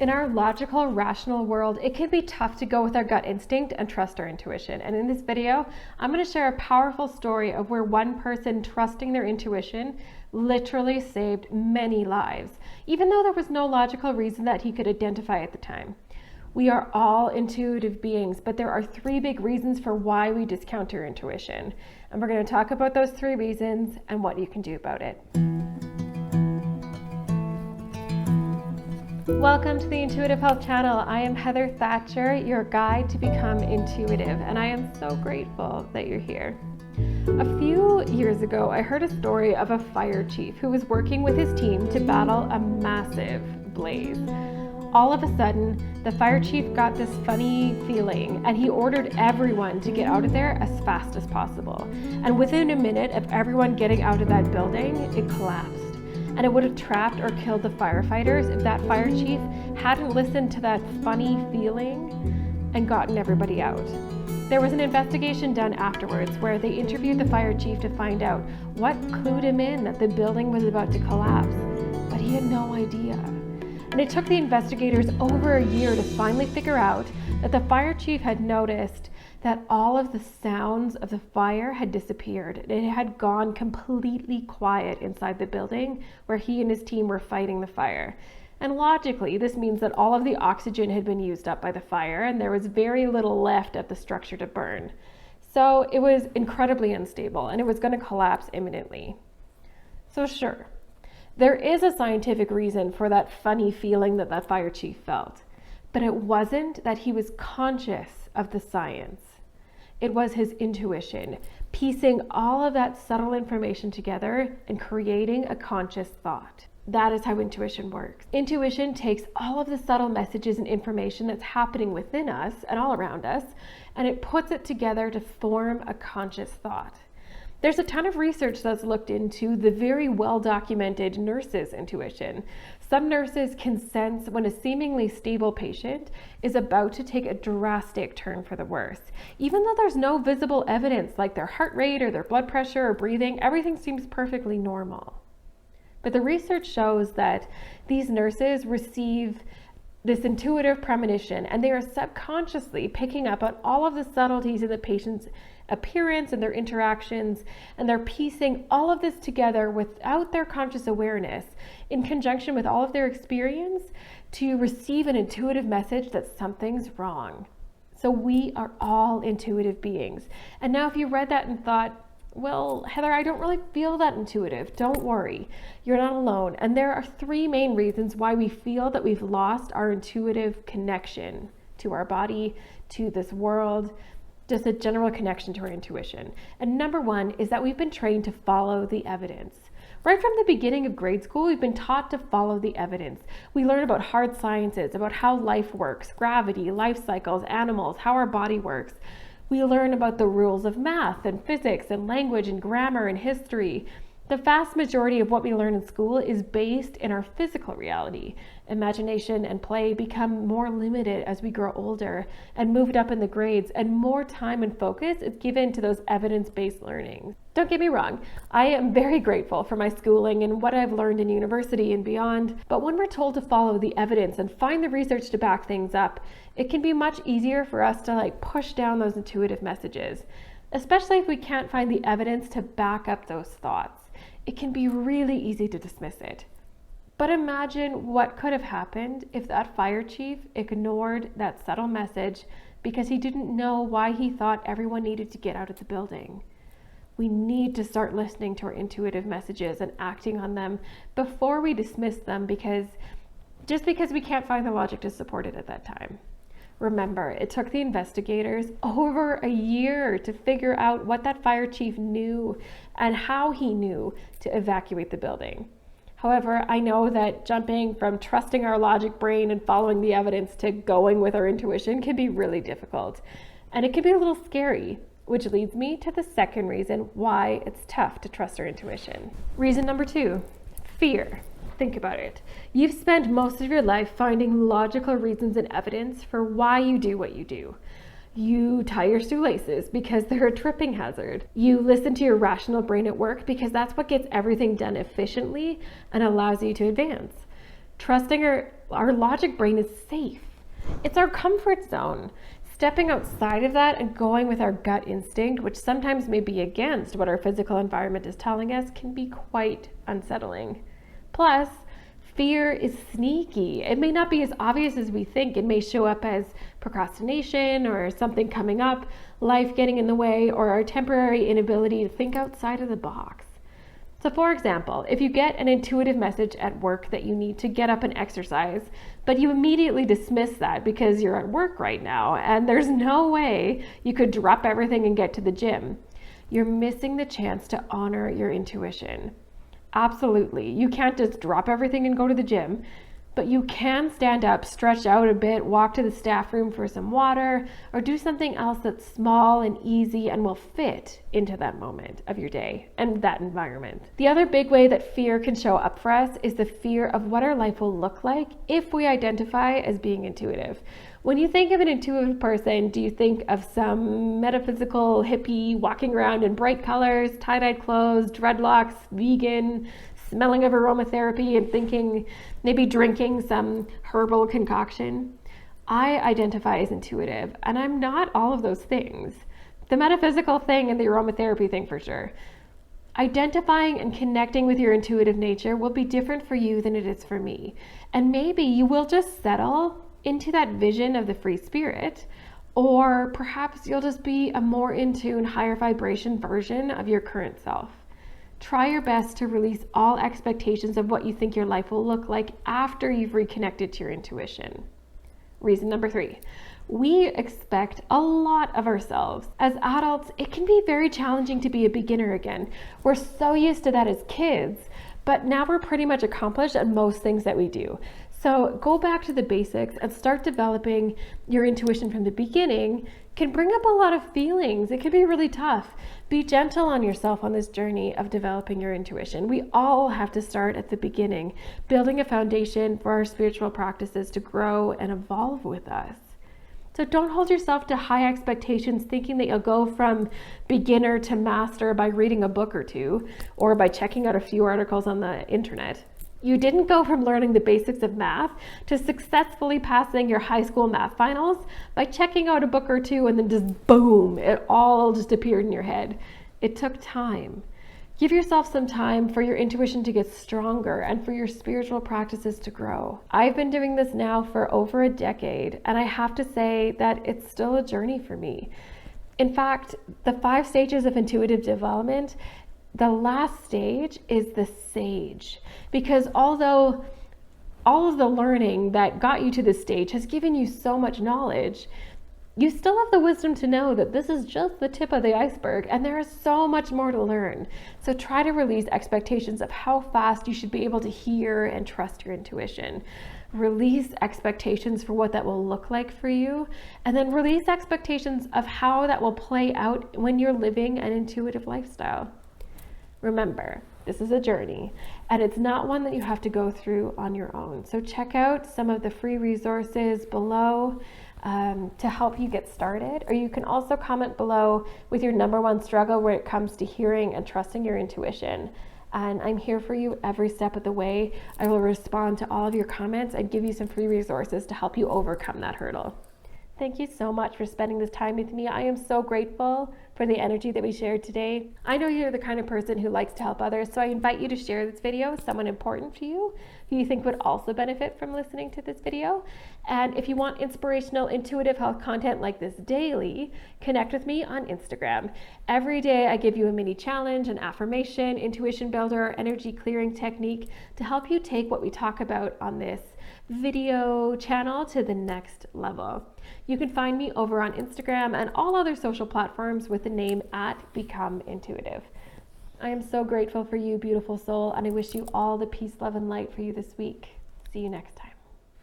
In our logical, rational world, it can be tough to go with our gut instinct and trust our intuition. And in this video, I'm going to share a powerful story of where one person trusting their intuition literally saved many lives, even though there was no logical reason that he could identify at the time. We are all intuitive beings, but there are 3 big reasons for why we discount our intuition. And we're going to talk about those 3 reasons and what you can do about it. Welcome to the Intuitive Health Channel. I am Heather Thatcher, your guide to become intuitive, and I am so grateful that you're here. A few years ago, I heard a story of a fire chief who was working with his team to battle a massive blaze. All of a sudden, the fire chief got this funny feeling, and he ordered everyone to get out of there as fast as possible. And within a minute of everyone getting out of that building, it collapsed. And it would have trapped or killed the firefighters if that fire chief hadn't listened to that funny feeling and gotten everybody out. There was an investigation done afterwards where they interviewed the fire chief to find out what clued him in that the building was about to collapse, but he had no idea. And it took the investigators over a year to finally figure out that the fire chief had noticed that all of the sounds of the fire had disappeared. It had gone completely quiet inside the building where he and his team were fighting the fire. And logically, this means that all of the oxygen had been used up by the fire and there was very little left of the structure to burn. So it was incredibly unstable and it was going to collapse imminently. So sure, there is a scientific reason for that funny feeling that that fire chief felt, but it wasn't that he was conscious of the science. It was his intuition, piecing all of that subtle information together and creating a conscious thought. That is how intuition works. Intuition takes all of the subtle messages and information that's happening within us and all around us, and it puts it together to form a conscious thought. There's a ton of research that's looked into the very well-documented nurse's intuition. Some nurses can sense when a seemingly stable patient is about to take a drastic turn for the worse. Even though there's no visible evidence like their heart rate or their blood pressure or breathing, everything seems perfectly normal. But the research shows that these nurses receive this intuitive premonition and they are subconsciously picking up on all of the subtleties in the patient's appearance and their interactions, and they're piecing all of this together without their conscious awareness in conjunction with all of their experience to receive an intuitive message that something's wrong. So we are all intuitive beings. And now if you read that and thought, well, Heather, I don't really feel that intuitive. Don't worry, you're not alone. And there are 3 main reasons why we feel that we've lost our intuitive connection to our body, to this world, just a general connection to our intuition. And number 1 is that we've been trained to follow the evidence. Right from the beginning of grade school, we've been taught to follow the evidence. We learn about hard sciences, about how life works, gravity, life cycles, animals, how our body works. We learn about the rules of math and physics and language and grammar and history. The vast majority of what we learn in school is based in our physical reality. Imagination and play become more limited as we grow older and moved up in the grades, and more time and focus is given to those evidence-based learnings. Don't get me wrong, I am very grateful for my schooling and what I've learned in university and beyond, but when we're told to follow the evidence and find the research to back things up, it can be much easier for us to push down those intuitive messages, especially if we can't find the evidence to back up those thoughts. It can be really easy to dismiss it. But imagine what could have happened if that fire chief ignored that subtle message because he didn't know why he thought everyone needed to get out of the building. We need to start listening to our intuitive messages and acting on them before we dismiss them just because we can't find the logic to support it at that time. Remember, it took the investigators over a year to figure out what that fire chief knew and how he knew to evacuate the building. However, I know that jumping from trusting our logic brain and following the evidence to going with our intuition can be really difficult. And it can be a little scary, which leads me to the second reason why it's tough to trust our intuition. Reason number 2, fear. Think about it. You've spent most of your life finding logical reasons and evidence for why you do what you do. You tie your shoelaces because they're a tripping hazard. You listen to your rational brain at work because that's what gets everything done efficiently and allows you to advance. Trusting our our logic brain is safe. It's our comfort zone. Stepping outside of that and going with our gut instinct, which sometimes may be against what our physical environment is telling us, can be quite unsettling. Plus, fear is sneaky. It may not be as obvious as we think. It may show up as procrastination or something coming up, life getting in the way, or our temporary inability to think outside of the box. So for example, if you get an intuitive message at work that you need to get up and exercise, but you immediately dismiss that because you're at work right now and there's no way you could drop everything and get to the gym, you're missing the chance to honor your intuition. Absolutely. You can't just drop everything and go to the gym, but you can stand up, stretch out a bit, walk to the staff room for some water, or do something else that's small and easy and will fit into that moment of your day and that environment. The other big way that fear can show up for us is the fear of what our life will look like if we identify as being intuitive. When you think of an intuitive person, do you think of some metaphysical hippie walking around in bright colors, tie-dyed clothes, dreadlocks, vegan, smelling of aromatherapy, and thinking, maybe drinking some herbal concoction? I identify as intuitive, and I'm not all of those things. The metaphysical thing and the aromatherapy thing for sure. Identifying and connecting with your intuitive nature will be different for you than it is for me. And maybe you will just settle into that vision of the free spirit, or perhaps you'll just be a more in tune, higher vibration version of your current self. Try your best to release all expectations of what you think your life will look like after you've reconnected to your intuition. Reason number 3, we expect a lot of ourselves. As adults, it can be very challenging to be a beginner again. We're so used to that as kids, but now we're pretty much accomplished at most things that we do. So go back to the basics and start developing your intuition from the beginning. Can bring up a lot of feelings. It can be really tough. Be gentle on yourself on this journey of developing your intuition. We all have to start at the beginning, building a foundation for our spiritual practices to grow and evolve with us. So don't hold yourself to high expectations thinking that you'll go from beginner to master by reading a book or two, or by checking out a few articles on the internet. You didn't go from learning the basics of math to successfully passing your high school math finals by checking out a book or two and then just boom, it all just appeared in your head. It took time. Give yourself some time for your intuition to get stronger and for your spiritual practices to grow. I've been doing this now for over a decade, and I have to say that it's still a journey for me. In fact, the 5 stages of intuitive development, the last stage is the sage, because although all of the learning that got you to this stage has given you so much knowledge, you still have the wisdom to know that this is just the tip of the iceberg and there is so much more to learn. So try to release expectations of how fast you should be able to hear and trust your intuition. Release expectations for what that will look like for you, and then release expectations of how that will play out when you're living an intuitive lifestyle. Remember, this is a journey, and it's not one that you have to go through on your own. So check out some of the free resources below to help you get started, or you can also comment below with your number 1 struggle when it comes to hearing and trusting your intuition. And I'm here for you every step of the way. I will respond to all of your comments and give you some free resources to help you overcome that hurdle. Thank you so much for spending this time with me. I am so grateful for the energy that we shared today. I know you're the kind of person who likes to help others, so I invite you to share this video with someone important to you who you think would also benefit from listening to this video. And if you want inspirational, intuitive health content like this daily, connect with me on Instagram. Every day I give you a mini challenge, an affirmation, intuition builder, energy clearing technique to help you take what we talk about on this video channel to the next level. You can find me over on Instagram and all other social platforms with the name @BecomeIntuitive. I am so grateful for you, beautiful soul, and I wish you all the peace, love, and light for you this week. See you next time.